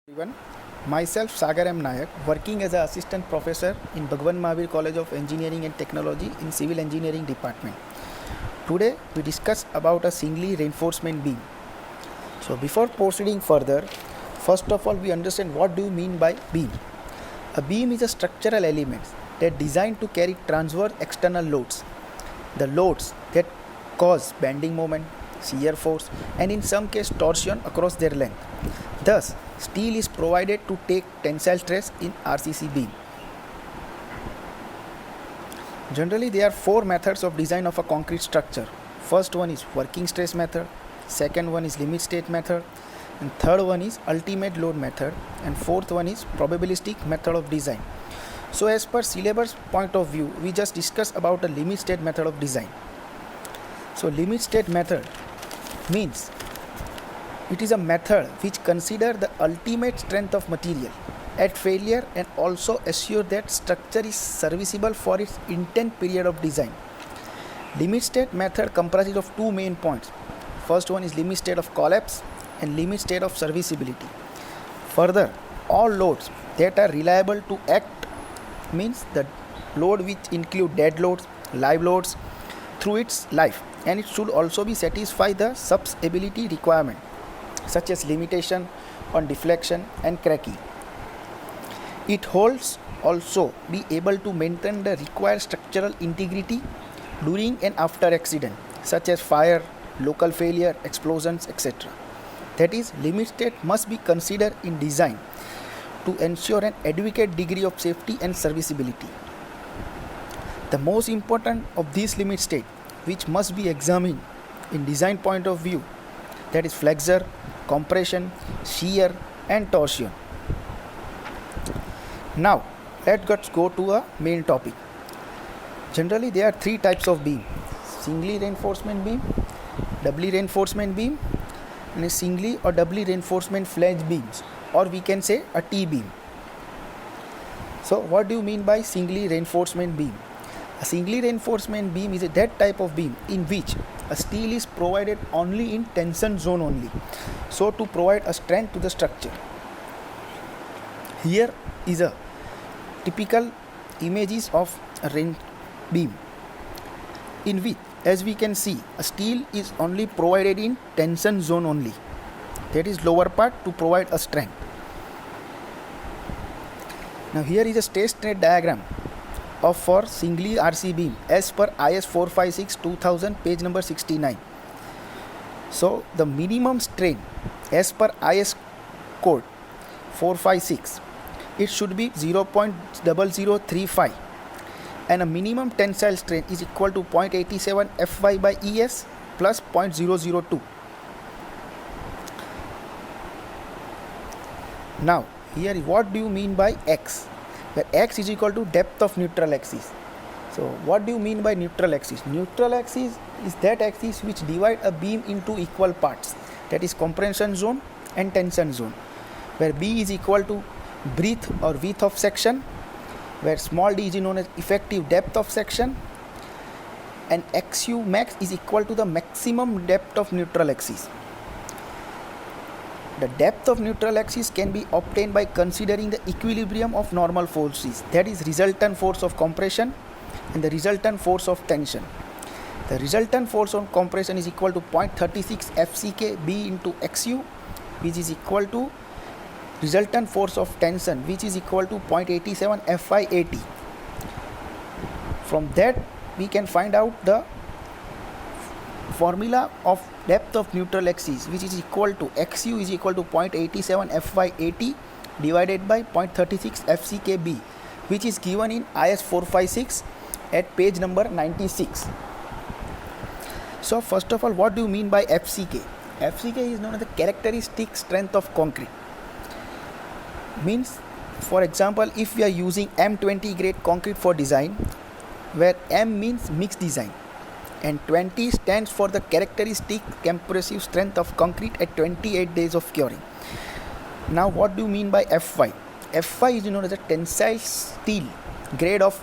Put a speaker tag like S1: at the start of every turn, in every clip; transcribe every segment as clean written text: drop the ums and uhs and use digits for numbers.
S1: Everyone, myself Sagar M. Nayak, working as an assistant professor in Bhagwan Mahavir College of Engineering and Technology in Civil Engineering Department. Today we discuss about a singly reinforcement beam. So before proceeding further, first of all we understand what do you mean by beam. A beam is a structural element that designed to carry transverse external loads. The loads that cause bending moment, shear force and in some case torsion across their length. Thus, steel is provided to take tensile stress in RCC beam. Generally, there are four methods of design of a concrete structure. First one is working stress method, second one is limit state method, and third one is ultimate load method, and fourth one is probabilistic method of design. So as per syllabus point of view, we just discussed about the limit state method of design. So limit state method means it is a method which considers the ultimate strength of material at failure and also assure that structure is serviceable for its intent period of design. Limit state method comprises of two main points. First one is limit state of collapse and limit state of serviceability. Further, all loads that are reliable to act means the load which include dead loads, live loads through its life, and it should also be satisfy the substability requirement such as limitation on deflection and cracking. It holds also be able to maintain the required structural integrity during and after accident such as fire, local failure, explosions, etc. That is, limit state must be considered in design to ensure an adequate degree of safety and serviceability. The most important of these limit state which must be examined in design point of view, that is flexure, compression, shear and torsion. Now let's go to a main topic. Generally there are three types of beam: singly reinforcement beam, doubly reinforcement beam, and a singly or doubly reinforcement flange beams, or we can say a T-beam. So what do you mean by singly reinforcement beam? A singly reinforcement beam is that type of beam in which a steel is provided only in tension zone only, so to provide a strength to the structure. Here is a typical images of a beam in which, as we can see, a steel is only provided in tension zone only, that is lower part, to provide a strength. Now here is a stress strain diagram of for singly RC beam as per IS 456-2000 page number 69. So the minimum strain as per IS code 456, it should be 0.0035 and a minimum tensile strain is equal to 0.87 Fy by ES plus 0.002. Now here what do you mean by X? Where X is equal to depth of neutral axis. So what do you mean by neutral axis? Neutral axis is that axis which divide a beam into equal parts, that is compression zone and tension zone, where B is equal to breadth or width of section, where small d is known as effective depth of section, and XU max is equal to the maximum depth of neutral axis. The depth of neutral axis can be obtained by considering the equilibrium of normal forces, that is resultant force of compression and the resultant force of tension. The resultant force on compression is equal to 0.36 FCK B into XU, which is equal to resultant force of tension, which is equal to 0.87 FY80. From that we can find out the formula of depth of neutral axis, which is equal to XU is equal to 0.87 Fy80 divided by 0.36 FCKB, which is given in IS 456 at page number 96. So first of all, what do you mean by FCK? FCK is known as the characteristic strength of concrete. Means, for example, if we are using M20 grade concrete for design, where M means mixed design and 20 stands for the characteristic compressive strength of concrete at 28 days of curing. Now what do you mean by Fy? Fy is known as a tensile steel grade of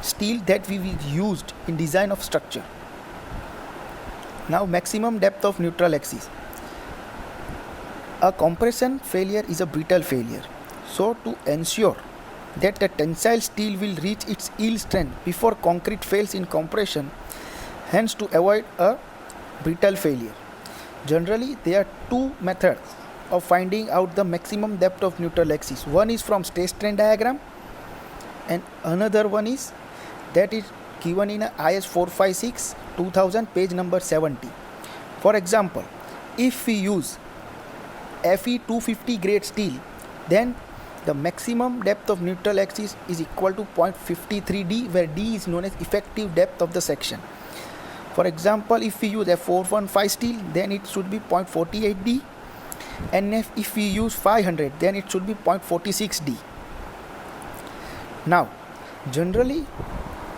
S1: steel that we used in design of structure. Now maximum depth of neutral axis. A compression failure is a brittle failure. So to ensure that the tensile steel will reach its yield strength before concrete fails in compression, hence to avoid a brittle failure. Generally, there are two methods of finding out the maximum depth of neutral axis. One is from stress strain diagram and another one is that is given in a IS 456 2000 page number 70. For example, if we use Fe 250 grade steel, then the maximum depth of neutral axis is equal to 0.53 D, where D is known as effective depth of the section. For example, if we use a 415 steel, then it should be 0.48 D, and if we use 500, then it should be 0.46 D. Now, generally,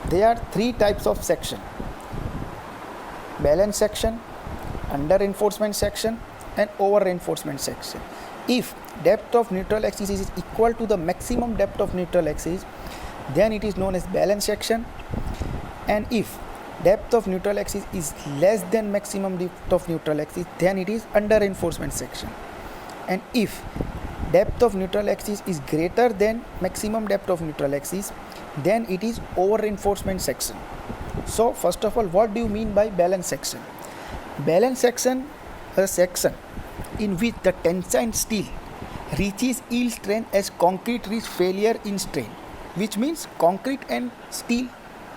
S1: there are three types of section: balance section, under reinforcement section, and over reinforcement section. If depth of neutral axis is equal to the maximum depth of neutral axis, then it is known as balance section, and if depth of neutral axis is less than maximum depth of neutral axis, then it is under reinforcement section, and if depth of neutral axis is greater than maximum depth of neutral axis, then it is over reinforcement section. So first of all, what do you mean by balance section? Balance section is a section in which the tensile steel reaches yield strength as concrete reach failure in strain, which means concrete and steel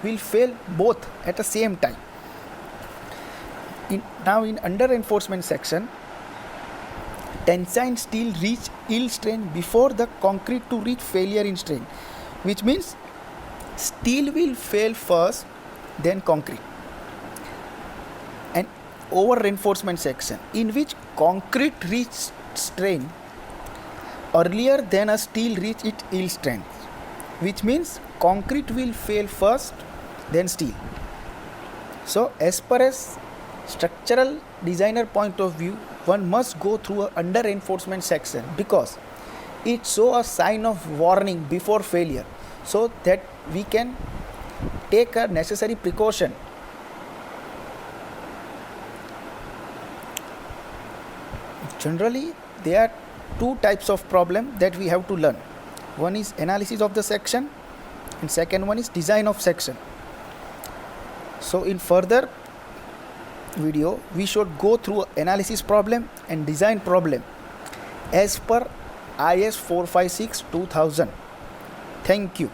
S1: will fail both at the same time. Now in under reinforcement section, tensile steel reach yield strength before the concrete to reach failure in strain, which means steel will fail first, then concrete. And over reinforcement section, in which concrete reach strain earlier than a steel reach its yield strength, which means concrete will fail first, then steel. So as per as structural designer point of view, one must go through a under reinforcement section because it shows a sign of warning before failure, so that we can take a necessary precaution. Generally, there are two types of problem that we have to learn. One is analysis of the section and second one is design of section. So in further video, we should go through analysis problem and design problem as per IS 456 2000. Thank you.